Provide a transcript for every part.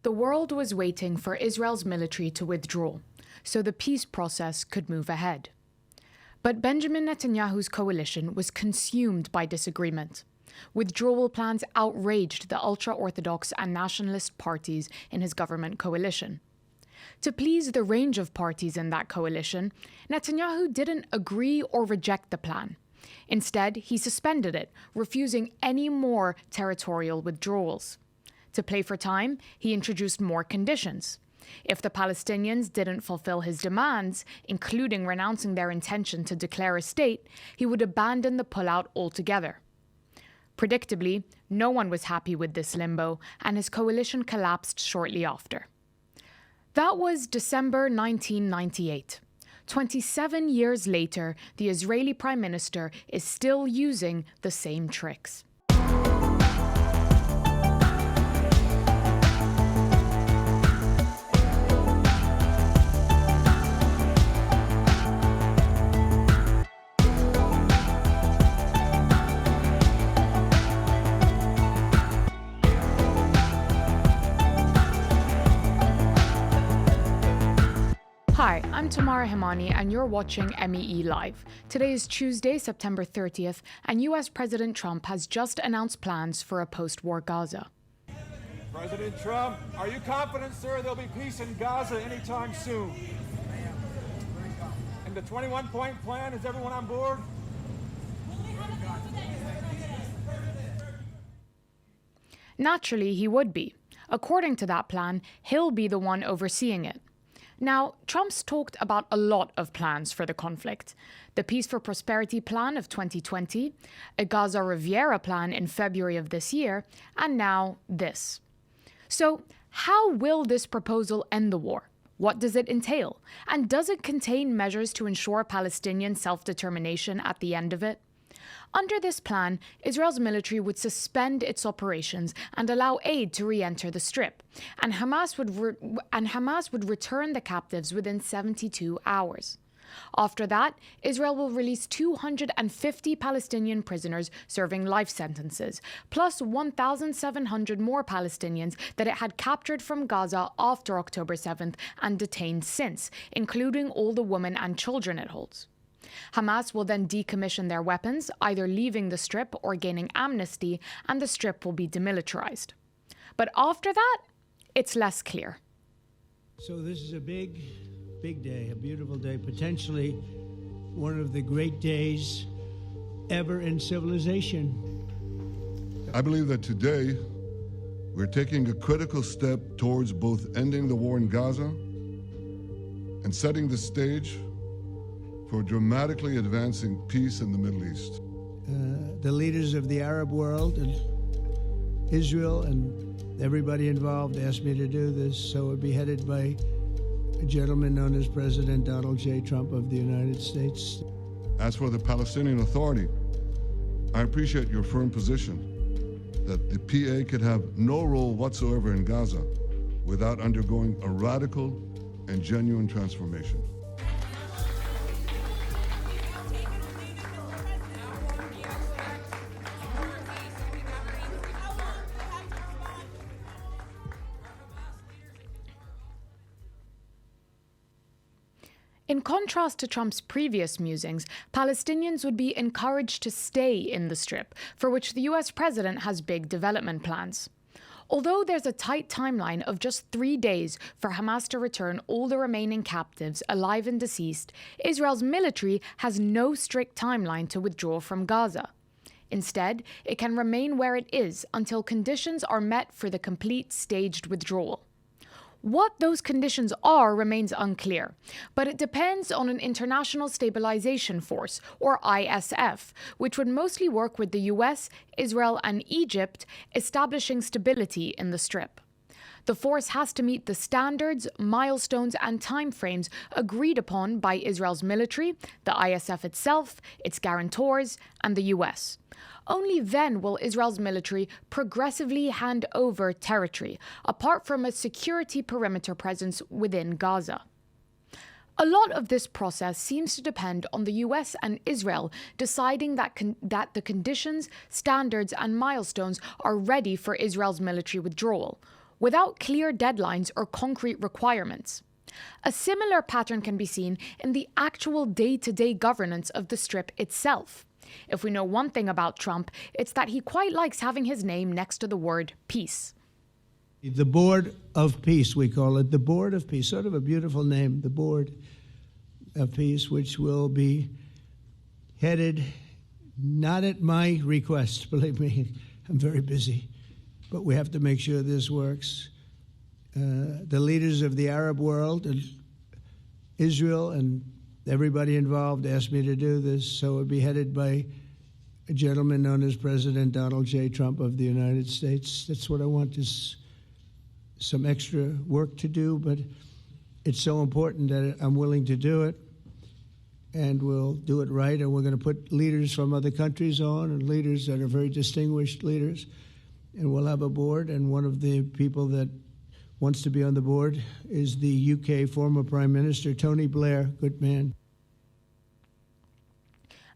The world was waiting for Israel's military to withdraw, so the peace process could move ahead. But Benjamin Netanyahu's coalition was consumed by disagreement. Withdrawal plans outraged the ultra-Orthodox and nationalist parties in his government coalition. To please the range of parties in that coalition, Netanyahu didn't agree or reject the plan. Instead, he suspended it, refusing any more territorial withdrawals. To play for time, he introduced more conditions. If the Palestinians didn't fulfill his demands, including renouncing their intention to declare a state, he would abandon the pullout altogether. Predictably, no one was happy with this limbo, and his coalition collapsed shortly after. That was December 1998. 27 years later, the Israeli Prime Minister is still using the same tricks. Hi, I'm Tamara Hemani, and you're watching MEELive. Today is Tuesday, September 30th, and US President Trump has just announced plans for a post-war Gaza. President Trump, are you confident, sir, there'll be peace in Gaza anytime soon? And the 21-point plan, is everyone on board? Naturally, he would be. According to that plan, he'll be the one overseeing it. Now, Trump's talked about a lot of plans for the conflict. The Peace for Prosperity plan of 2020, a Gaza Riviera plan in February of this year, and now this. So, how will this proposal end the war? What does it entail? And does it contain measures to ensure Palestinian self-determination at the end of it? Under this plan, Israel's military would suspend its operations and allow aid to re-enter the Strip, and Hamas would return the captives within 72 hours. After that, Israel will release 250 Palestinian prisoners serving life sentences, plus 1,700 more Palestinians that it had captured from Gaza after October 7th and detained since, including all the women and children it holds. Hamas will then decommission their weapons, either leaving the Strip or gaining amnesty, and the Strip will be demilitarized. But after that, it's less clear. So this is a big day, a beautiful day, potentially one of the great days ever in civilization. I believe that today we're taking a critical step towards both ending the war in Gaza and setting the stage for dramatically advancing peace in the Middle East. The leaders of the Arab world and Israel and everybody involved asked me to do this, so it would be headed by a gentleman known as President Donald J. Trump of the United States. As for the Palestinian Authority, I appreciate your firm position that the PA could have no role whatsoever in Gaza without undergoing a radical and genuine transformation. In contrast to Trump's previous musings, Palestinians would be encouraged to stay in the Strip, for which the US president has big development plans. Although there's a tight timeline of just 3 days for Hamas to return all the remaining captives, alive and deceased, Israel's military has no strict timeline to withdraw from Gaza. Instead, it can remain where it is until conditions are met for the complete staged withdrawal. What those conditions are remains unclear, but it depends on an International Stabilization Force, or ISF, which would mostly work with the US, Israel, and Egypt, establishing stability in the Strip. The force has to meet the standards, milestones, and timeframes agreed upon by Israel's military, the ISF itself, its guarantors, and the US. Only then will Israel's military progressively hand over territory, apart from a security perimeter presence within Gaza. A lot of this process seems to depend on the US and Israel deciding that the conditions, standards, and milestones are ready for Israel's military withdrawal. without clear deadlines or concrete requirements. A similar pattern can be seen in the actual day-to-day governance of the Strip itself. If we know one thing about Trump, it's that he quite likes having his name next to the word peace. The Board of Peace, we call it, the Board of Peace, sort of a beautiful name, the Board of Peace, which will be headed, not at my request, believe me, I'm very busy, but we have to make sure this works. The leaders of the Arab world and Israel and everybody involved asked me to do this, so it would be headed by a gentleman known as President Donald J. Trump of the United States. That's what I want, is some extra work to do, but it's so important that I'm willing to do it, and we'll do it right, and we're going to put leaders from other countries on, and leaders that are very distinguished leaders, and we'll have a board, and one of the people that wants to be on the board is the UK former Prime Minister, Tony Blair, good man.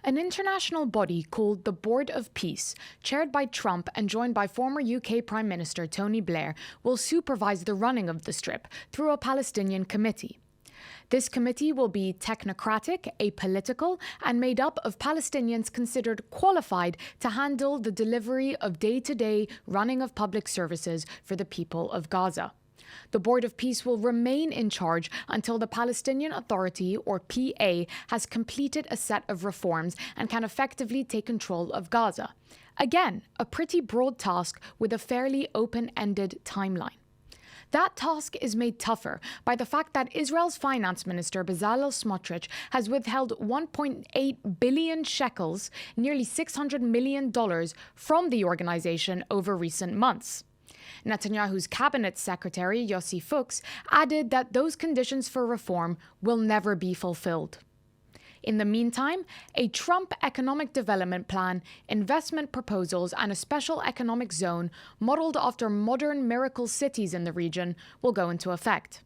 An international body called the Board of Peace, chaired by Trump and joined by former UK Prime Minister Tony Blair, will supervise the running of the Strip through a Palestinian committee. This committee will be technocratic, apolitical, and made up of Palestinians considered qualified to handle the delivery of day-to-day running of public services for the people of Gaza. The Board of Peace will remain in charge until the Palestinian Authority, or PA, has completed a set of reforms and can effectively take control of Gaza. Again, a pretty broad task with a fairly open-ended timeline. That task is made tougher by the fact that Israel's finance minister Bezalel Smotrich has withheld 1.8 billion shekels, nearly $600 million, from the organization over recent months. Netanyahu's cabinet secretary, Yossi Fuchs, added that those conditions for reform will never be fulfilled. In the meantime, a Trump economic development plan, investment proposals, and a special economic zone modeled after modern miracle cities in the region will go into effect.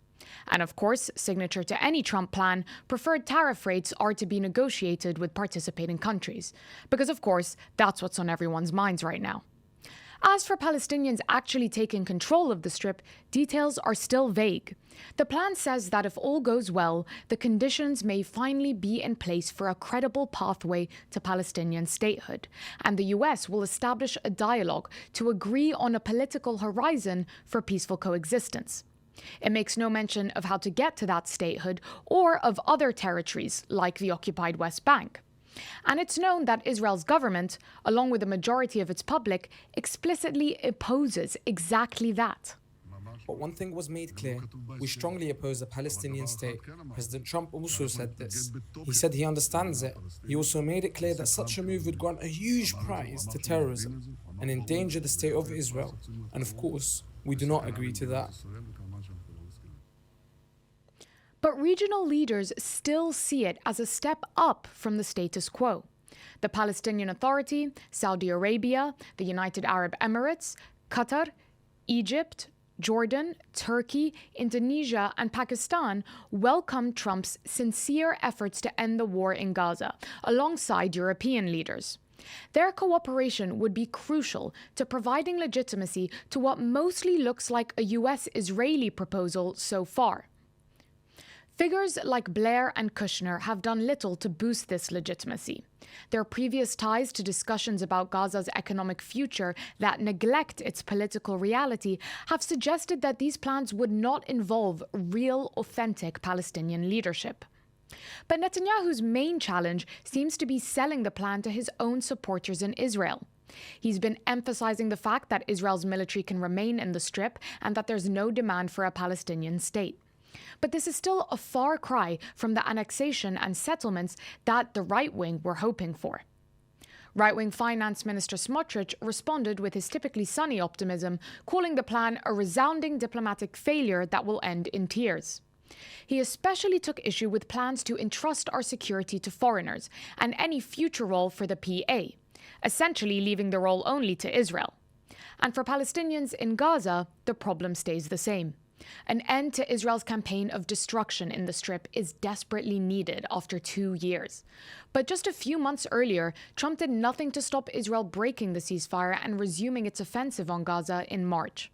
And of course, signature to any Trump plan, preferred tariff rates are to be negotiated with participating countries. Because of course, that's what's on everyone's minds right now. As for Palestinians actually taking control of the Strip, details are still vague. The plan says that if all goes well, the conditions may finally be in place for a credible pathway to Palestinian statehood, and the US will establish a dialogue to agree on a political horizon for peaceful coexistence. It makes no mention of how to get to that statehood or of other territories like the occupied West Bank. And it's known that Israel's government, along with the majority of its public, explicitly opposes exactly that. But one thing was made clear: we strongly oppose a Palestinian state. President Trump also said this. He said he understands it. He also made it clear that such a move would grant a huge prize to terrorism and endanger the state of Israel. And of course, we do not agree to that. But regional leaders still see it as a step up from the status quo. The Palestinian Authority, Saudi Arabia, the United Arab Emirates, Qatar, Egypt, Jordan, Turkey, Indonesia, and Pakistan welcomed Trump's sincere efforts to end the war in Gaza, alongside European leaders. Their cooperation would be crucial to providing legitimacy to what mostly looks like a US-Israeli proposal so far. Figures like Blair and Kushner have done little to boost this legitimacy. Their previous ties to discussions about Gaza's economic future that neglect its political reality have suggested that these plans would not involve real, authentic Palestinian leadership. But Netanyahu's main challenge seems to be selling the plan to his own supporters in Israel. He's been emphasizing the fact that Israel's military can remain in the Strip and that there's no demand for a Palestinian state. But this is still a far cry from the annexation and settlements that the right wing were hoping for. Right-wing Finance Minister Smotrich responded with his typically sunny optimism, calling the plan a resounding diplomatic failure that will end in tears. He especially took issue with plans to entrust our security to foreigners and any future role for the PA, essentially leaving the role only to Israel. And for Palestinians in Gaza, the problem stays the same. An end to Israel's campaign of destruction in the Strip is desperately needed after 2 years. But just a few months earlier, Trump did nothing to stop Israel breaking the ceasefire and resuming its offensive on Gaza in March.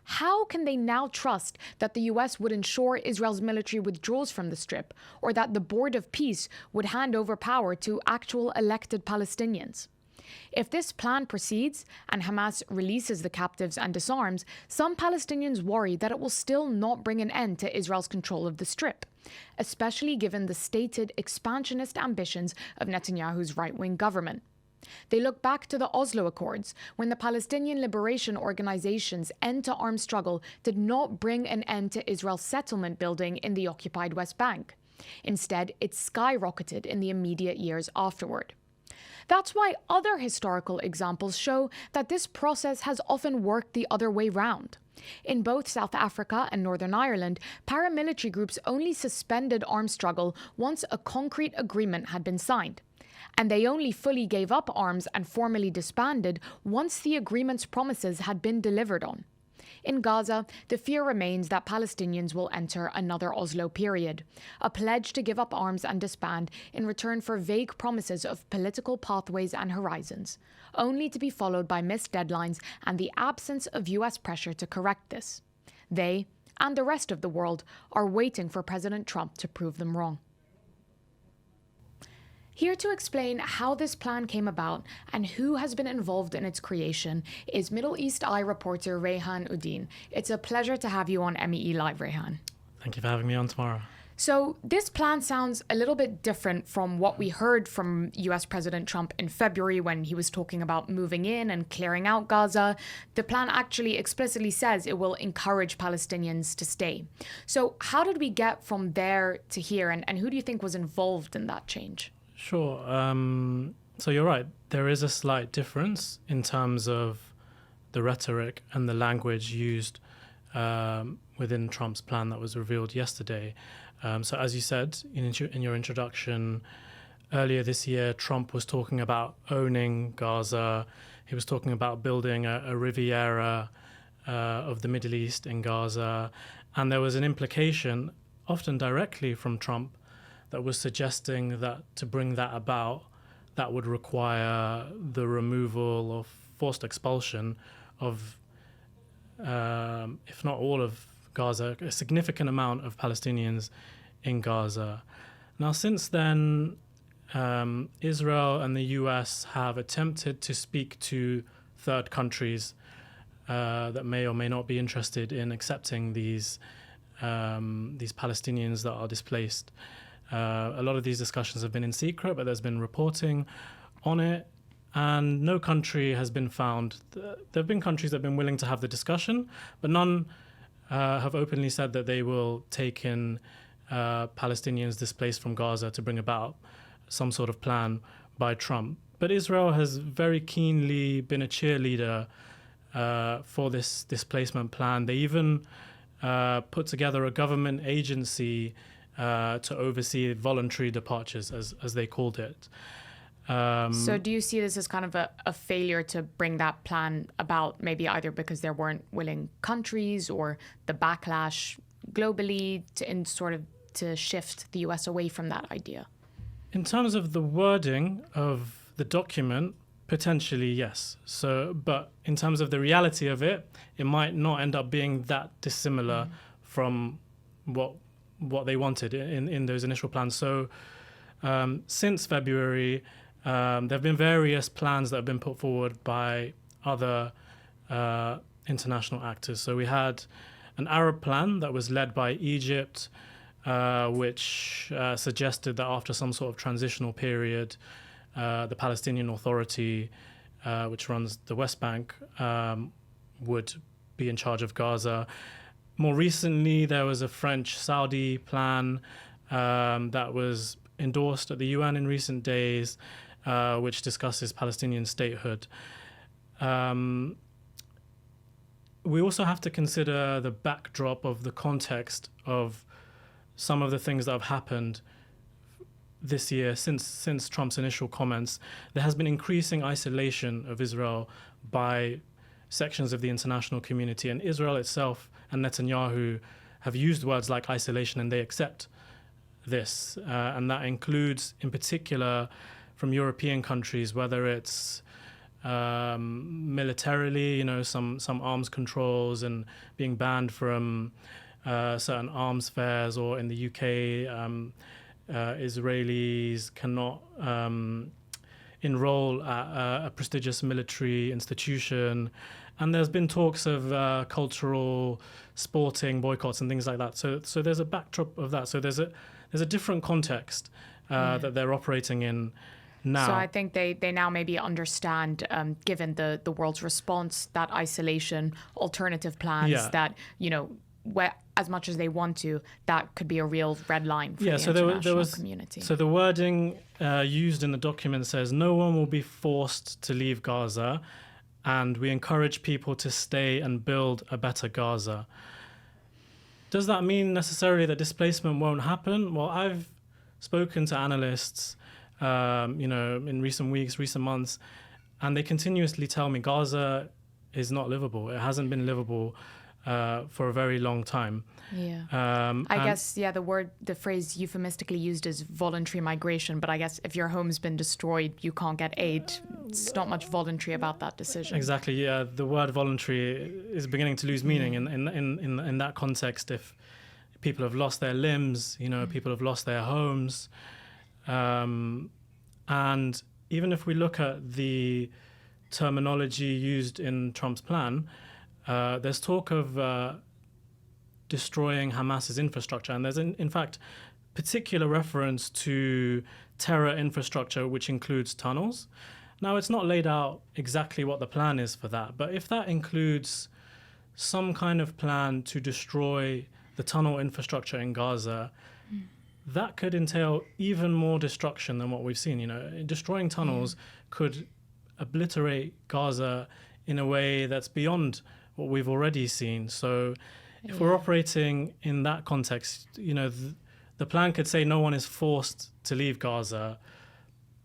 how can they now trust that the US would ensure Israel's military withdrawals from the Strip, or that the Board of Peace would hand over power to actual elected Palestinians? If this plan proceeds and Hamas releases the captives and disarms, some Palestinians worry that it will still not bring an end to Israel's control of the Strip, especially given the stated expansionist ambitions of Netanyahu's right-wing government. They look back to the Oslo Accords, when the Palestinian Liberation Organization's end-to-arms struggle did not bring an end to Israel's settlement building in the occupied West Bank. Instead, it skyrocketed in the immediate years afterward. That's why other historical examples show that this process has often worked the other way round. In both South Africa and Northern Ireland, paramilitary groups only suspended armed struggle once a concrete agreement had been signed. And they only fully gave up arms and formally disbanded once the agreement's promises had been delivered on. In Gaza, the fear remains that Palestinians will enter another Oslo period, a pledge to give up arms and disband in return for vague promises of political pathways and horizons, only to be followed by missed deadlines and the absence of US pressure to correct this. They, and the rest of the world, are waiting for President Trump to prove them wrong. Here to explain how this plan came about and who has been involved in its creation is Middle East Eye reporter Rayhan Uddin. It's a pleasure to have you on MEELive, Rayhan. Thank you for having me on tomorrow. So this plan sounds a little bit different from what we heard from US President Trump in February when he was talking about moving in and clearing out Gaza. The plan actually explicitly says it will encourage Palestinians to stay. So how did we get from there to here, and who do you think was involved in that change? Sure. So you're right. There is a slight difference in terms of the rhetoric and the language used within Trump's plan that was revealed yesterday. So as you said in your introduction, earlier this year, Trump was talking about owning Gaza. He was talking about building a Riviera of the Middle East in Gaza. And there was an implication, often directly from Trump, that was suggesting that to bring that about, that would require the removal or forced expulsion of, if not all of Gaza, a significant amount of Palestinians in Gaza. Now, since then, Israel and the US have attempted to speak to third countries that may or may not be interested in accepting these Palestinians that are displaced. A lot of these discussions have been in secret, but there's been reporting on it, and no country has been found. There have been countries that have been willing to have the discussion, but none have openly said that they will take in Palestinians displaced from Gaza to bring about some sort of plan by Trump. But Israel has very keenly been a cheerleader for this displacement plan. They even put together a government agency to oversee voluntary departures, as they called it. So do you see this as kind of a failure to bring that plan about, maybe either because there weren't willing countries or the backlash globally to shift the US away from that idea? In terms of the wording of the document, potentially yes. But in terms of the reality of it, it might not end up being that dissimilar from what they wanted in those initial plans. So since February, there have been various plans that have been put forward by other international actors. So we had an Arab plan that was led by Egypt, which suggested that after some sort of transitional period, the Palestinian Authority, which runs the West Bank, would be in charge of Gaza. More recently, there was a French-Saudi plan that was endorsed at the UN in recent days, which discusses Palestinian statehood. We also have to consider the backdrop of the context of some of the things that have happened this year since Trump's initial comments. There has been increasing isolation of Israel by sections of the international community, and Israel itself and Netanyahu have used words like isolation, and they accept this. And that includes, in particular, from European countries, whether it's militarily, some arms controls and being banned from certain arms fairs, or in the UK, Israelis cannot enroll at a prestigious military institution. And there's been talks of cultural, sporting boycotts and things like that. So there's a backdrop of that. So there's a different context that they're operating in now. So I think they now maybe understand, given the world's response, that isolation, alternative plans, that, where, as much as they want to, that could be a real red line for the international community. So the wording used in the document says, no one will be forced to leave Gaza, and we encourage people to stay and build a better Gaza. Does that mean necessarily that displacement won't happen? Well, I've spoken to analysts, in recent weeks, recent months, and they continuously tell me Gaza is not livable. It hasn't been livable for a very long time. I guess, the phrase euphemistically used is voluntary migration, but I guess if your home's been destroyed, you can't get aid. It's not much voluntary about that decision. Exactly, yeah. The word voluntary is beginning to lose meaning in that context. If people have lost their limbs, people have lost their homes. And even if we look at the terminology used in Trump's plan, there's talk of destroying Hamas's infrastructure. And there's, in fact, particular reference to terror infrastructure, which includes tunnels. Now, it's not laid out exactly what the plan is for that. But if that includes some kind of plan to destroy the tunnel infrastructure in Gaza, that could entail even more destruction than what we've seen. Destroying tunnels could obliterate Gaza in a way that's beyond what we've already seen. So if we're operating in that context, the plan could say no one is forced to leave Gaza,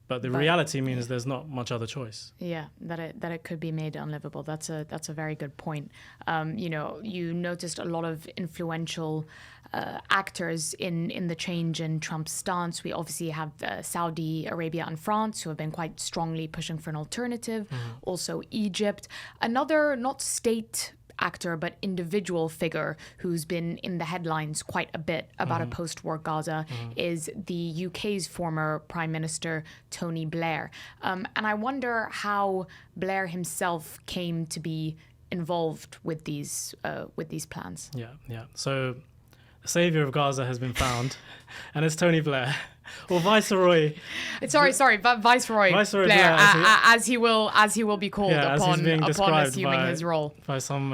but the reality means there's not much other choice. Yeah, that it could be made unlivable. That's a very good point. You noticed a lot of influential actors in the change in Trump's stance. We obviously have Saudi Arabia and France, who have been quite strongly pushing for an alternative. Also Egypt. Another, not state actor, but individual figure who's been in the headlines quite a bit about a post-war Gaza is the UK's former Prime Minister, Tony Blair. And I wonder how Blair himself came to be involved with these plans. Yeah. So the savior of Gaza has been found, and it's Tony Blair. Or Viceroy. Viceroy Blair, as he will be called upon assuming his role by some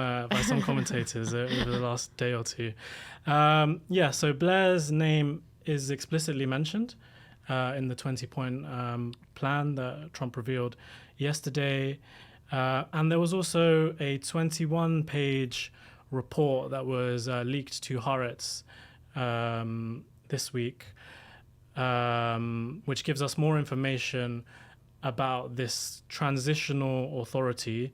commentators over the last day or two. So Blair's name is explicitly mentioned in the 20-point plan that Trump revealed yesterday, and there was also a 21-page report that was leaked to Haaretz this week, which gives us more information about this transitional authority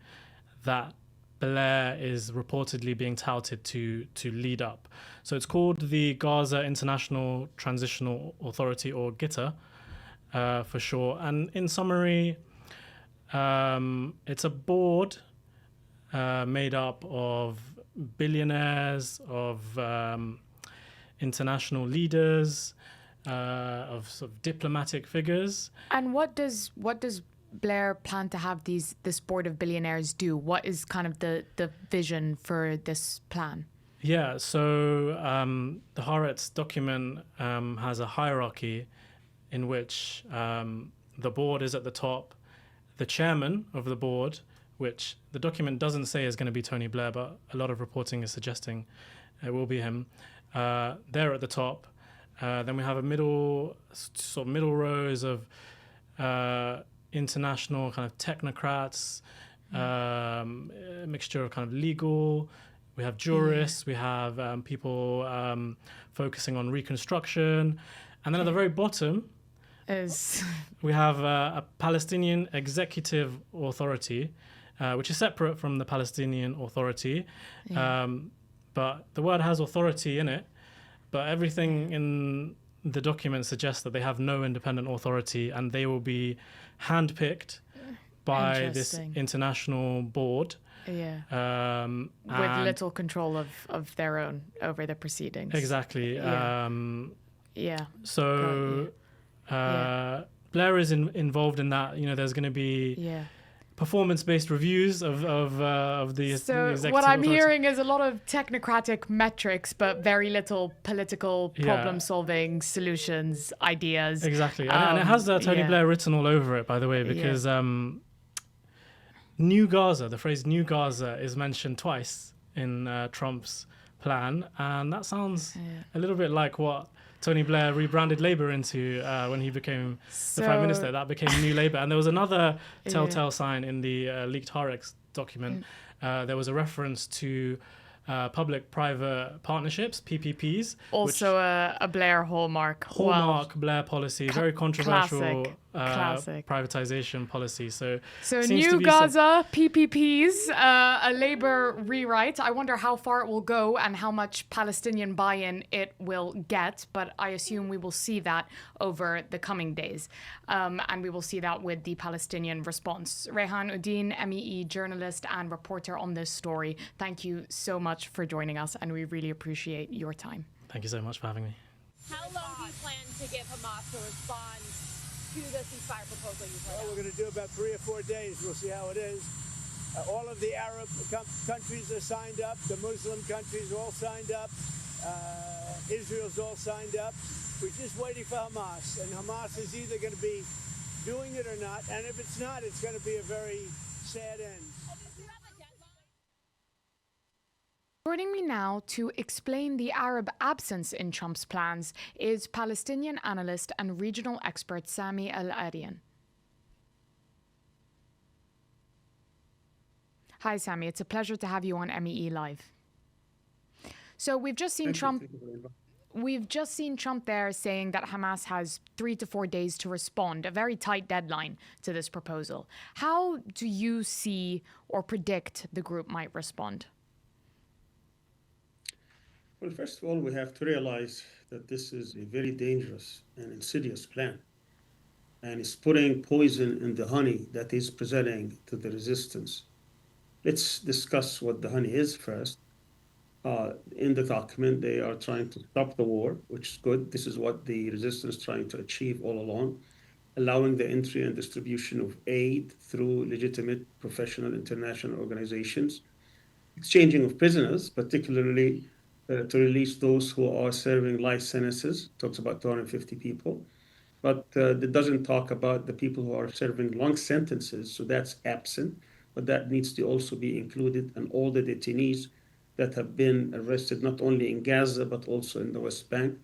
that Blair is reportedly being touted to lead up. So it's called the Gaza International Transitional Authority, or GITA for short. And in summary, it's a board made up of billionaires, of international leaders, of sort of diplomatic figures. And what does Blair plan to have this board of billionaires do? What is kind of the vision for this plan? Yeah, so the Haaretz document has a hierarchy in which the board is at the top. The chairman of the board, which the document doesn't say is going to be Tony Blair, but a lot of reporting is suggesting it will be him. They're at the top. Then we have a middle rows of international kind of technocrats, a mixture of kind of legal. We have jurists. We have people focusing on reconstruction, and then at the very bottom we have a Palestinian Executive Authority, which is separate from the Palestinian Authority, but the word has authority in it. But everything in the document suggests that they have no independent authority, and they will be handpicked by this Interesting. international board. Yeah. With And little control of their own over the proceedings. exactly. Yeah. Yeah. So Yeah. Blair is involved in that. You know, there's going to be Yeah. performance-based reviews of the So executive what I'm authority. hearing is a lot of technocratic metrics, but very little political Yeah. problem-solving solutions, ideas. Exactly, and it has Tony yeah. Blair written all over it, by the way, because New Gaza, the phrase New Gaza is mentioned twice in Trump's plan, and that sounds a little bit like what Tony Blair rebranded Labour into when he became the Prime Minister. That became New Labour. And there was another telltale sign in the leaked Harex document. There was a reference to public-private partnerships, PPPs. Also a Blair hallmark. Hallmark Blair policy, very controversial classic. privatization policy. So So seems to New be Gaza, PPPs, a Labour rewrite. I wonder how far it will go and how much Palestinian buy-in it will get, but I assume we will see that over the coming days. And we will see that with the Palestinian response. Rehan Uddin, MEE journalist and reporter on this story, thank you so much for joining us, and we really appreciate your time. Thank you so much for having me. How long do you plan to give Hamas to respond to the ceasefire proposal you put Well, out? we're going to do about 3 or 4 days. We'll see how it is. All of the Arab countries are signed up. The Muslim countries are all signed up. Israel's all signed up. We're just waiting for Hamas. And Hamas is either going to be doing it or not. And if it's not, it's going to be a very sad end. Do you have a deadline? Joining me now to explain the Arab absence in Trump's plans is Palestinian analyst and regional expert Sami Al-Arian. Hi, Sami. It's a pleasure to have you on MEELive. So we've just seen Trump. We've just seen Trump there saying that Hamas has 3 to 4 days to respond, a very tight deadline to this proposal. How do you see or predict the group might respond? Well, first of all, we have to realize that this is a very dangerous and insidious plan. And it's putting poison in the honey that is presenting to the resistance. Let's discuss what the honey is first. In the document, they are trying to stop the war, which is good. This is what the resistance is trying to achieve all along, allowing the entry and distribution of aid through legitimate professional international organizations, exchanging of prisoners, particularly to release those who are serving life sentences, talks about 250 people. But it doesn't talk about the people who are serving long sentences, so that's absent. But that needs to also be included, and all the detainees that have been arrested, not only in Gaza, but also in the West Bank.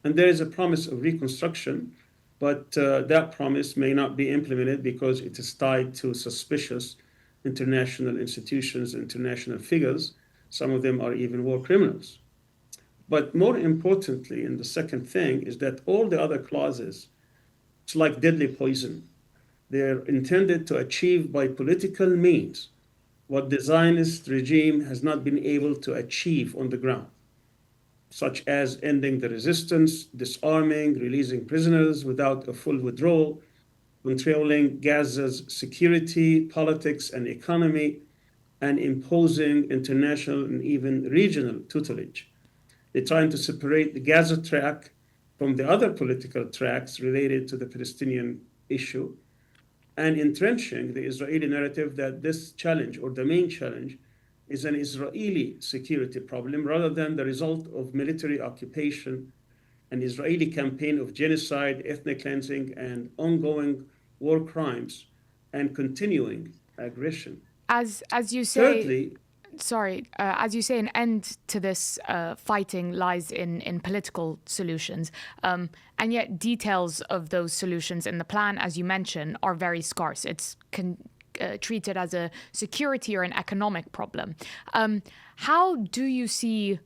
And there is a promise of reconstruction, but that promise may not be implemented because it is tied to suspicious international institutions, international figures. Some of them are even war criminals. But more importantly, and the second thing, is that all the other clauses, it's like deadly poison. They're intended to achieve by political means what the Zionist regime has not been able to achieve on the ground, such as ending the resistance, disarming, releasing prisoners without a full withdrawal, controlling Gaza's security, politics, and economy, and imposing international and even regional tutelage. They're trying to separate the Gaza track from the other political tracks related to the Palestinian issue, and entrenching the Israeli narrative that this challenge, or the main challenge, is an Israeli security problem rather than the result of military occupation, an Israeli campaign of genocide, ethnic cleansing, and ongoing war crimes, and continuing aggression. As you say, Thirdly, as you say, an end to this fighting lies in political solutions. And yet details of those solutions in the plan, as you mentioned, are very scarce. It's treated as a security or an economic problem. How do you see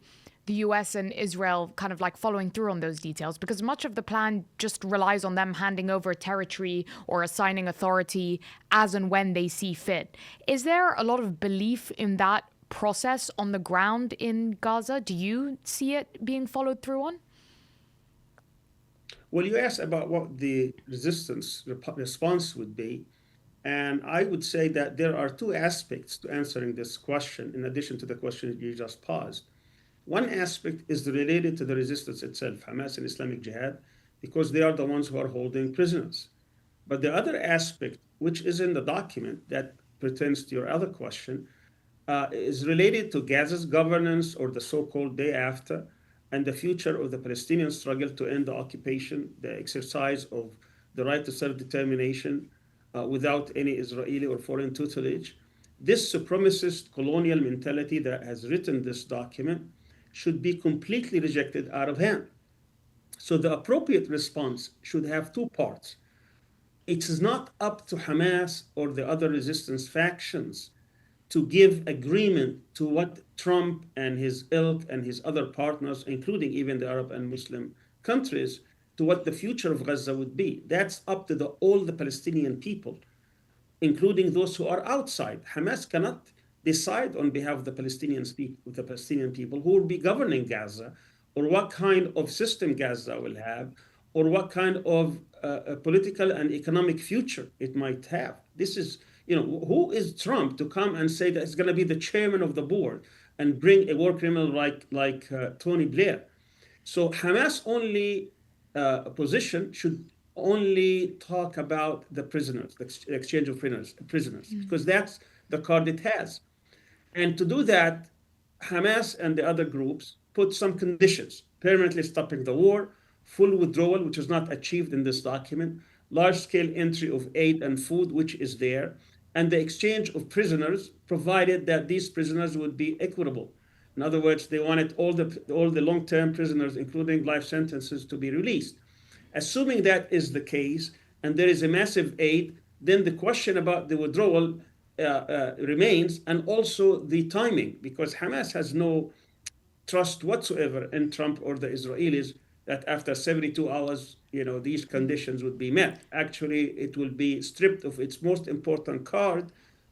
the US and Israel kind of like following through on those details? Because much of the plan just relies on them handing over territory or assigning authority as and when they see fit. Is there a lot of belief in that process on the ground in Gaza? Do you see it being followed through on? well, you asked about what the resistance response would be. And I would say that there are two aspects to answering this question, in addition to the question you just posed. One aspect is related to the resistance itself, Hamas and Islamic Jihad, because they are the ones who are holding prisoners. But the other aspect, which is in the document that pertains to your other question, is related to Gaza's governance, or the so-called day after, and the future of the Palestinian struggle to end the occupation, the exercise of the right to self-determination without any Israeli or foreign tutelage. This supremacist colonial mentality that has written this document should be completely rejected out of hand. So the appropriate response should have two parts. It is not up to Hamas or the other resistance factions to give agreement to what Trump and his ilk and his other partners, including even the Arab and Muslim countries, to what the future of Gaza would be. That's up to all the Palestinian people, including those who are outside. Hamas cannot decide on behalf of the Palestinian people who will be governing Gaza, or what kind of system Gaza will have, or what kind of political and economic future it might have. This is, who is Trump to come and say that he's going to be the chairman of the board and bring a war criminal like Tony Blair? So Hamas only position should only talk about the prisoners, the exchange of prisoners, because that's the card it has. And to do that, Hamas and the other groups put some conditions: permanently stopping the war, full withdrawal, which is not achieved in this document, large-scale entry of aid and food, which is there, and the exchange of prisoners, provided that these prisoners would be equitable. In other words, they wanted all the long-term prisoners, including life sentences, to be released. Assuming that is the case, and there is a massive aid, then the question about the withdrawal remains, and also the timing, because Hamas has no trust whatsoever in Trump or the Israelis that after 72 hours, these conditions would be met. Actually, it will be stripped of its most important card,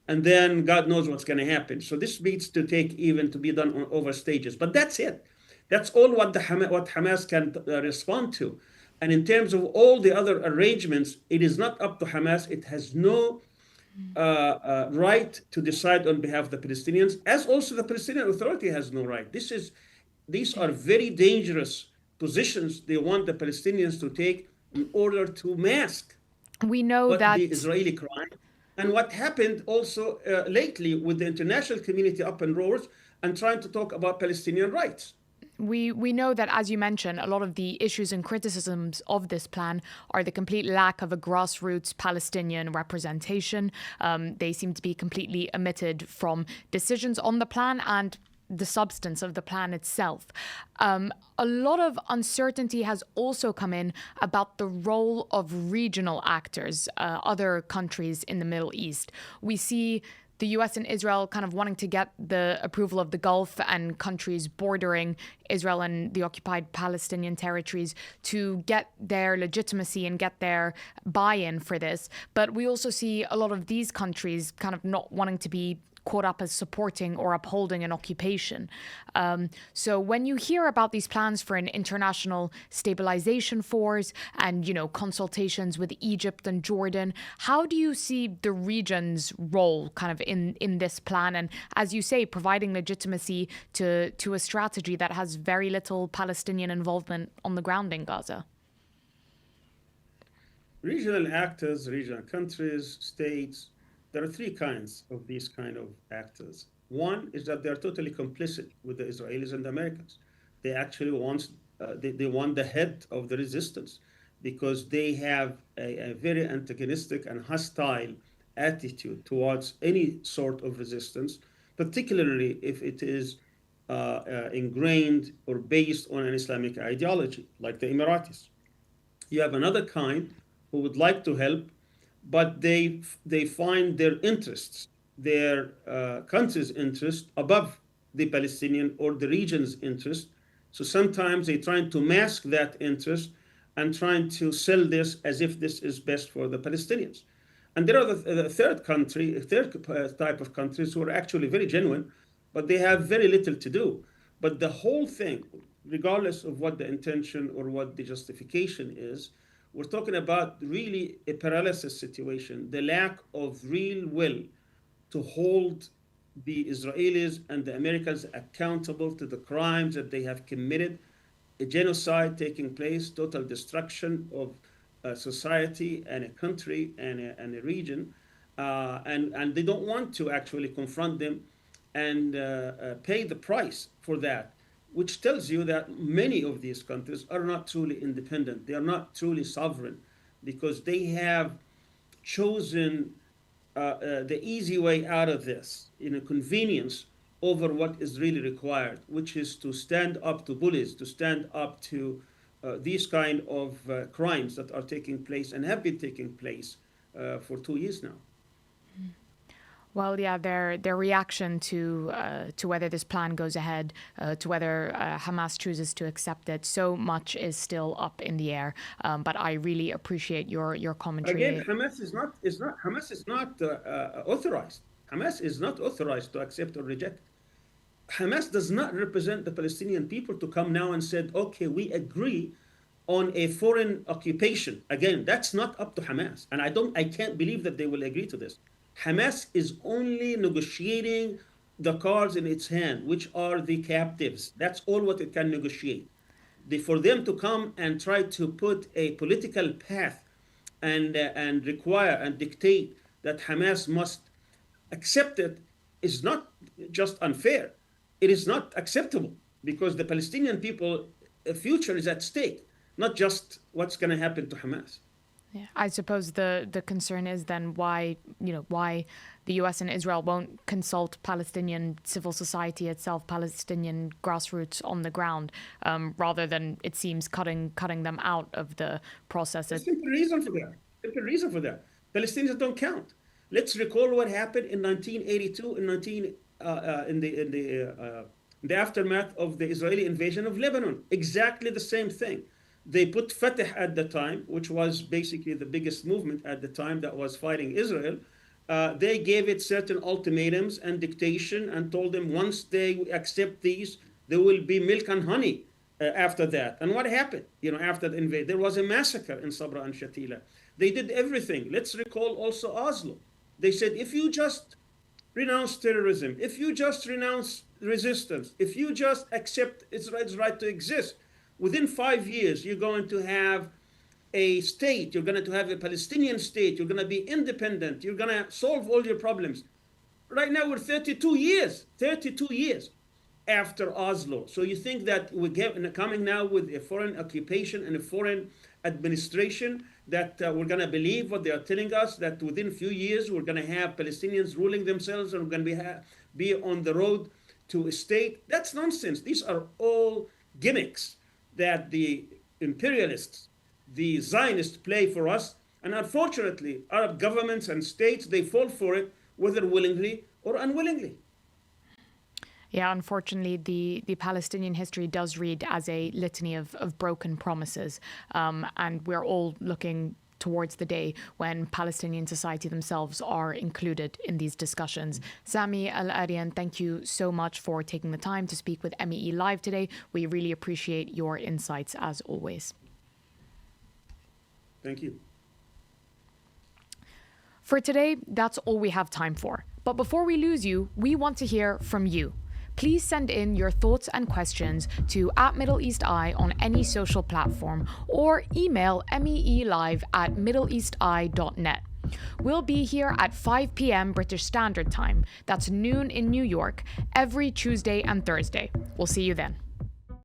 and then God knows what's going to happen. So this needs to be done over stages. But that's it. That's all what Hamas can respond to. And in terms of all the other arrangements, it is not up to Hamas. It has no right to decide on behalf of the Palestinians, as also the Palestinian Authority has no right. These are very dangerous positions they want the Palestinians to take in order to mask we know what that the Israeli crime and what happened also lately with the international community up in roars and trying to talk about Palestinian rights. We know that, as you mentioned, a lot of the issues and criticisms of this plan are the complete lack of a grassroots Palestinian representation. They seem to be completely omitted from decisions on the plan and the substance of the plan itself. A lot of uncertainty has also come in about the role of regional actors, other countries in the Middle East. We see the US and Israel kind of wanting to get the approval of the Gulf and countries bordering Israel and the occupied Palestinian territories to get their legitimacy and get their buy-in for this. But we also see a lot of these countries kind of not wanting to be caught up as supporting or upholding an occupation. So when you hear about these plans for an international stabilization force and, consultations with Egypt and Jordan, how do you see the region's role kind of in this plan? And as you say, providing legitimacy to a strategy that has very little Palestinian involvement on the ground in Gaza? Regional actors, regional countries, states, there are three kinds of these kind of actors. One is that they're totally complicit with the Israelis and the Americans. They actually want the head of the resistance because they have a very antagonistic and hostile attitude towards any sort of resistance, particularly if it is ingrained or based on an Islamic ideology, like the Emiratis. You have another kind who would like to help, but they find their interests, their country's interest above the Palestinian or the region's interest. So sometimes they're trying to mask that interest and trying to sell this as if this is best for the Palestinians. And there are the third type of countries who are actually very genuine, but they have very little to do. But the whole thing, regardless of what the intention or what the justification is, We're talking about really a paralysis situation, the lack of real will to hold the Israelis and the Americans accountable to the crimes that they have committed, a genocide taking place, total destruction of society and a country and a region, and they don't want to actually confront them and pay the price for that, which tells you that many of these countries are not truly independent. They are not truly sovereign because they have chosen the easy way out of this, convenience over what is really required, which is to stand up to bullies, to stand up to these kind of crimes that are taking place and have been taking place for 2 years now. Well, yeah, their reaction to whether this plan goes ahead, to whether Hamas chooses to accept it, so much is still up in the air. But I really appreciate your commentary. Again, Hamas is not authorized. Hamas is not authorized to accept or reject. Hamas does not represent the Palestinian people to come now and said, okay, we agree on a foreign occupation. Again, that's not up to Hamas, and I can't believe that they will agree to this. Hamas is only negotiating the cards in its hand, which are the captives. That's all what it can negotiate. For them to come and try to put a political path and require and dictate that Hamas must accept it is not just unfair. It is not acceptable because the Palestinian people, future is at stake, not just what's going to happen to Hamas. Yeah, I suppose the concern is then why the US and Israel won't consult Palestinian civil society itself, Palestinian grassroots on the ground, rather than, it seems, cutting them out of the process. There's a simple reason for that. Palestinians don't count. Let's recall what happened in 1982 in the aftermath of the Israeli invasion of Lebanon. Exactly the same thing. They put Fatah at the time, which was basically the biggest movement at the time that was fighting Israel. They gave it certain ultimatums and dictation and told them once they accept these, there will be milk and honey after that. And what happened? After the invasion, there was a massacre in Sabra and Shatila. They did everything. Let's recall also Oslo. They said, if you just renounce terrorism, if you just renounce resistance, if you just accept Israel's right to exist, within 5 years, you're going to have a state. You're going to have a Palestinian state. You're going to be independent. You're going to solve all your problems. Right now, we're 32 years after Oslo. So you think that we're coming now with a foreign occupation and a foreign administration that we're going to believe what they are telling us, that within a few years, we're going to have Palestinians ruling themselves and we're going to be on the road to a state? That's nonsense. These are all gimmicks that the imperialists, the Zionists play for us. And unfortunately, Arab governments and states, they fall for it, whether willingly or unwillingly. Yeah, unfortunately, the Palestinian history does read as a litany of broken promises. And we're all looking towards the day when Palestinian society themselves are included in these discussions. Sami Al-Arian, thank you so much for taking the time to speak with MEELive today. We really appreciate your insights as always. Thank you. For today, that's all we have time for. But before we lose you, we want to hear from you. Please send in your thoughts and questions to @MiddleEastEye on any social platform or email meelive@middleeasteye.net. We'll be here at 5 p.m. British Standard Time. That's noon in New York, every Tuesday and Thursday. We'll see you then.